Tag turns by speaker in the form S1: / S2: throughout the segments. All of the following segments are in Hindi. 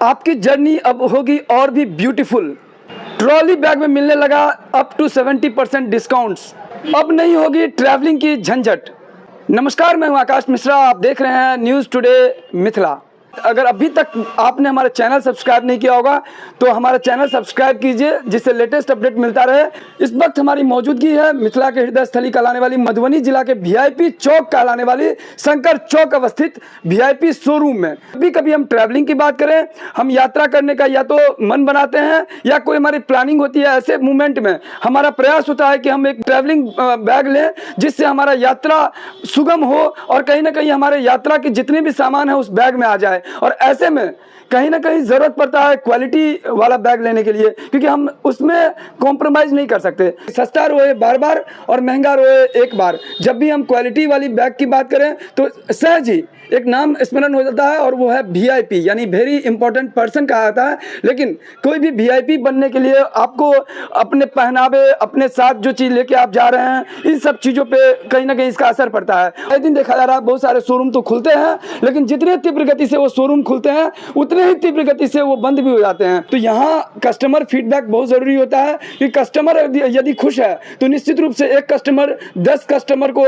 S1: आपकी जर्नी अब होगी और भी ब्यूटीफुल। ट्रॉली बैग में मिलने लगा अप टू 70% डिस्काउंट्स। अब नहीं होगी ट्रैवलिंग की झंझट। नमस्कार, मैं हूं आकाश मिश्रा, आप देख रहे हैं न्यूज़ टुडे मिथिला। अगर अभी तक आपने हमारा चैनल सब्सक्राइब नहीं किया होगा तो हमारा चैनल सब्सक्राइब कीजिए, जिससे लेटेस्ट अपडेट मिलता रहे। इस वक्त हमारी मौजूदगी है मिथिला के हृदय स्थली कहलाने वाली मधुबनी जिला के वीआईपी चौक कहलाने वाली शंकर चौक अवस्थित वीआईपी शोरूम में। कभी कभी हम ट्रैवलिंग की बात करें, हम यात्रा करने का या तो मन बनाते हैं या कोई हमारी प्लानिंग होती है, ऐसे मूवमेंट में हमारा प्रयास होता है कि हम एक ट्रैवलिंग बैग लें जिससे हमारा यात्रा सुगम हो और कहीं ना कहीं हमारे यात्रा के जितने भी सामान है उस बैग में आ जाए। और ऐसे में कहीं ना कहीं ज़रूरत पड़ता है क्वालिटी वाला बैग लेने के लिए, क्योंकि हम उसमें कॉम्प्रोमाइज़ नहीं कर सकते। सस्ता रोए बार बार और महंगा रोए एक बार। जब भी हम क्वालिटी वाली बैग की बात करें तो सहज ही एक नाम स्मरण हो जाता है और वो है वीआईपी, यानी वेरी इंपॉर्टेंट पर्सन कहा जाता है। लेकिन कोई भी वीआईपी बनने के लिए आपको अपने पहनावे, अपने साथ जो चीज़ लेके आप जा रहे हैं, इन सब चीज़ों पे कहीं ना कहीं इसका असर पड़ता है। एक दिन देखा जा रहा है बहुत सारे शोरूम तो खुलते हैं, लेकिन जितने तीव्र गति से वो शोरूम खुलते हैं उतने ही तीव्र गति से वो बंद भी हो जाते हैं। तो यहाँ कस्टमर फीडबैक बहुत ज़रूरी होता है कि कस्टमर यदि खुश है तो निश्चित रूप से एक कस्टमर 10 कस्टमर को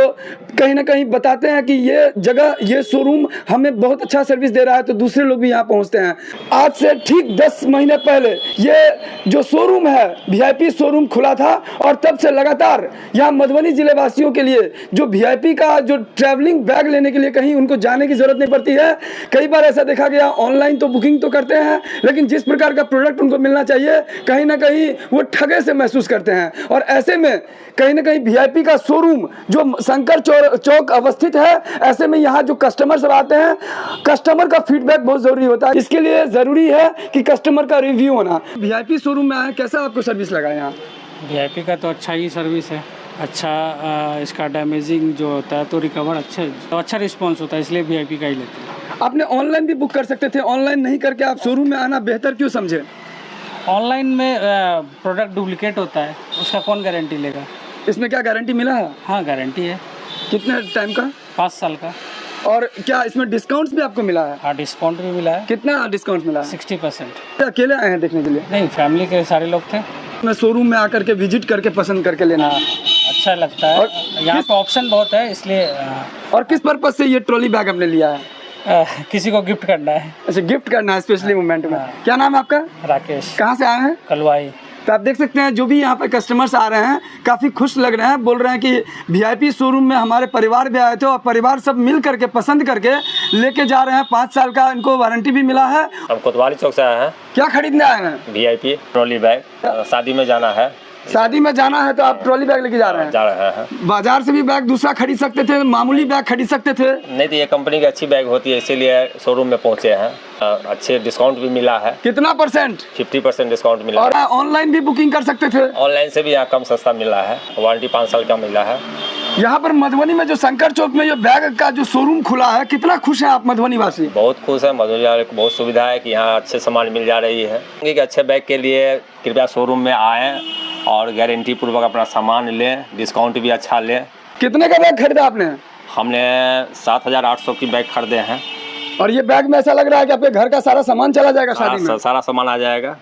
S1: कहीं ना कहीं बताते हैं कि ये जगह, ये शोरूम हमें बहुत अच्छा सर्विस दे रहा है, तो दूसरे लोग भी यहाँ पहुँचते हैं। आज से ठीक 10 महीने पहले ये जो शोरूम है वीआईपी शोरूम खुला था और तब से लगातार यहाँ मधुबनी जिले वासियों के लिए जो वीआईपी का जो ट्रैवलिंग बैग लेने के लिए कहीं उनको जाने की जरूरत नहीं पड़ती है। कई बार ऐसा देखा गया, ऑनलाइन तो बुकिंग तो करते हैं लेकिन जिस प्रकार का प्रोडक्ट उनको मिलना चाहिए कहीं ना कहीं वो ठगे से महसूस करते हैं। और ऐसे में कहीं ना कहीं वीआईपी का शोरूम जो शंकर चौक अवस्थित है, ऐसे में यहाँ जो कस्टमर सब आते हैं, कस्टमर का फीडबैक बहुत जरूरी होता है। इसके लिए जरूरी है कि कस्टमर का रिव्यू होना। वीआईपी शोरूम में आए, कैसा आपको सर्विस लगा यहाँ?
S2: वीआईपी का तो अच्छा ही सर्विस है, अच्छा इसका डैमेजिंग जो होता है तो रिकवर अच्छा रिस्पांस होता है, इसलिए वीआईपी का ही लेते हैं।
S1: आपने ऑनलाइन भी बुक कर सकते थे, ऑनलाइन नहीं करके आप शोरूम में आना बेहतर क्यों समझे?
S2: ऑनलाइन में प्रोडक्ट डुप्लीकेट होता है, उसका कौन गारंटी लेगा?
S1: इसमें क्या गारंटी मिला है?
S2: हाँ, गारंटी है।
S1: कितने टाइम का?
S2: 5 साल का।
S1: और क्या इसमें डिस्काउंट्स भी आपको मिला है?
S2: हाँ, डिस्काउंट भी मिला है।
S1: कितना डिस्काउंट मिला है?
S2: 60%।
S1: अकेले आए हैं देखने के लिए?
S2: नहीं, फैमिली के सारे लोग थे।
S1: मैं शोरूम में आकर के विजिट करके पसंद करके लेना।
S2: हाँ, अच्छा लगता है। यहाँ पे ऑप्शन बहुत है, इसलिए।
S1: और किस पर्पज से ये ट्रॉली बैग हमने लिया है?
S2: किसी को गिफ्ट करना है।
S1: अच्छा, गिफ्ट करना है स्पेशली मोमेंट में। क्या नाम है आपका?
S2: राकेश।
S1: कहाँ से आए हैं?
S2: कलवाई।
S1: तो आप देख सकते हैं जो भी यहाँ पे कस्टमर्स आ रहे हैं काफ़ी खुश लग रहे हैं, बोल रहे हैं कि वीआईपी शोरूम में हमारे परिवार भी आए थे और परिवार सब मिल करके पसंद करके लेके जा रहे हैं। 5 साल का इनको वारंटी भी मिला है।
S3: हम कोतवाली चौक से आए हैं।
S1: क्या खरीदने आए हैं?
S3: VIP trolley bag. शादी में जाना है।
S1: शादी में जाना है तो आप ट्रॉली बैग लेके जा रहे हैं?
S3: जा रहे हैं।
S1: बाजार से भी बैग दूसरा खरीद सकते थे, मामूली बैग खरीद सकते थे।
S3: नहीं तो ये कंपनी की अच्छी बैग होती है, इसीलिए शोरूम में पहुंचे हैं। अच्छे डिस्काउंट भी मिला है।
S1: कितना परसेंट?
S3: 50% डिस्काउंट मिला।
S1: और ऑनलाइन भी बुकिंग कर सकते थे?
S3: ऑनलाइन से भी यहाँ कम सस्ता मिला है, वारंटी 5 साल का मिला है।
S1: यहाँ पर मधुबनी में जो शंकर चौक में जो बैग का जो शोरूम खुला है, कितना खुश हैं आप मधुबनी वासी?
S3: बहुत खुश है। मधुबनी वाले को बहुत सुविधा है कि यहाँ अच्छे सामान मिल जा रही है। अच्छे बैग के लिए कृपया शोरूम में आएँ और गारंटी पूर्वक अपना सामान लें, डिस्काउंट भी अच्छा लें।
S1: कितने का बैग खरीदा आपने?
S3: हमने 7,800 की बैग खरीदे हैं।
S1: और ये बैग में ऐसा लग रहा है कि आपके घर का सारा सामान चला जाएगा शादी में?
S3: सारा सामान आ जाएगा।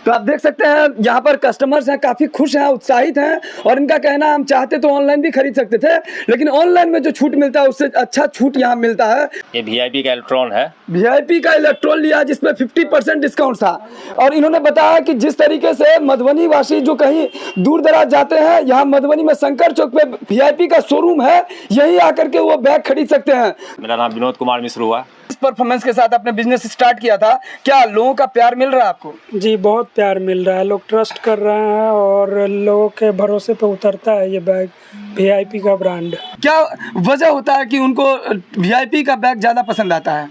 S1: तो आप देख सकते हैं यहाँ पर कस्टमर्स हैं, काफ़ी खुश हैं, उत्साहित हैं। और इनका कहना है हम चाहते तो ऑनलाइन भी खरीद सकते थे, लेकिन ऑनलाइन में जो छूट मिलता है उससे अच्छा छूट यहाँ मिलता है।
S3: ये वीआईपी का इलेक्ट्रॉन है।
S1: वीआईपी का इलेक्ट्रॉन लिया जिसमें 50% डिस्काउंट था। और इन्होंने बताया कि जिस तरीके से मधुबनी वासी जो कहीं दूर दराज जाते हैं, यहाँ मधुबनी में शंकर चौक पे वीआईपी का शोरूम है, यही आकर के वो बैग खरीद सकते हैं।
S3: मेरा नाम विनोद कुमार मिश्र हुआ।
S1: इस परफॉर्मेंस के साथ अपने बिजनेस स्टार्ट किया था, क्या लोगों का प्यार मिल रहा है आपको?
S4: जी, बहुत प्यार मिल रहा है, लोग ट्रस्ट कर रहे हैं और लोगों के भरोसे पे उतरता है ये बैग, वीआईपी का ब्रांड।
S1: क्या वजह होता है कि उनको वीआईपी का बैग ज़्यादा पसंद आता है?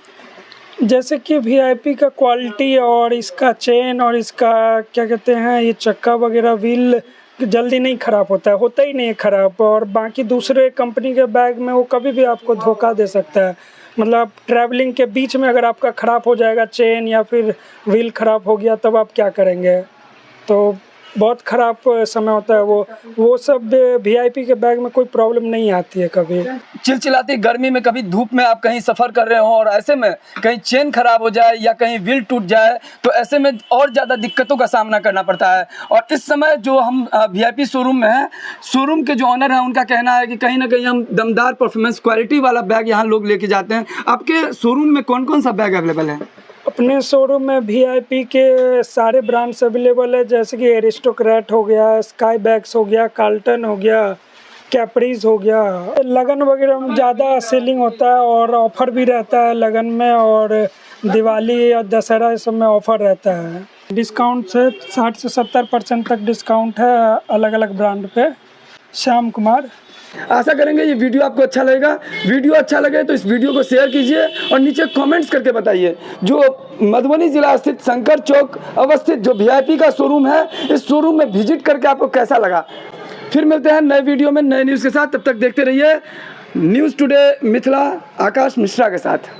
S4: जैसे कि वीआईपी का क्वालिटी और इसका चेन और इसका क्या कहते हैं, ये चक्का वगैरह व्हील जल्दी नहीं ख़राब होता ही नहीं है ख़राब। और बाकी दूसरे कंपनी के बैग में वो कभी भी आपको धोखा दे सकता है। मतलब ट्रैवलिंग के बीच में अगर आपका ख़राब हो जाएगा चेन या फिर व्हील ख़राब हो गया, तब आप क्या करेंगे? तो बहुत ख़राब समय होता है। वो सब वीआईपी के बैग में कोई प्रॉब्लम नहीं आती है कभी।
S1: चिलचिलाती गर्मी में कभी धूप में आप कहीं सफ़र कर रहे हो और ऐसे में कहीं चेन खराब हो जाए या कहीं व्हील टूट जाए तो ऐसे में और ज़्यादा दिक्कतों का सामना करना पड़ता है। और इस समय जो हम वीआईपी शोरूम में हैं, शोरूम के जो ऑनर हैं उनका कहना है कि कहीं ना कहीं हम दमदार परफॉर्मेंस क्वालिटी वाला बैग यहाँ लोग लेके जाते हैं। आपके शोरूम में कौन कौन सा बैग अवेलेबल है?
S4: अपने शोरूम में वीआईपी के सारे ब्रांड्स अवेलेबल है, जैसे कि एरिस्टोक्रेट हो गया, स्काई बैग्स हो गया, कार्ल्टन हो गया, कैप्रीज हो गया। लगन वगैरह में ज़्यादा सेलिंग होता है और ऑफ़र भी रहता है लगन में, और दिवाली या दशहरा इस सब में ऑफ़र रहता है। डिस्काउंट से 60 से 70% तक डिस्काउंट है अलग अलग ब्रांड पे। श्याम कुमार।
S1: आशा करेंगे ये वीडियो आपको अच्छा लगेगा। वीडियो अच्छा लगे तो इस वीडियो को शेयर कीजिए और नीचे कमेंट्स करके बताइए। जो मधुबनी जिला स्थित शंकर चौक अवस्थित जो वीआईपी का शोरूम है, इस शोरूम में विजिट करके आपको कैसा लगा। फिर मिलते हैं नए वीडियो में नए न्यूज़ के साथ। तब तक देखते रहिए न्यूज़ टुडे मिथिला आकाश मिश्रा के साथ।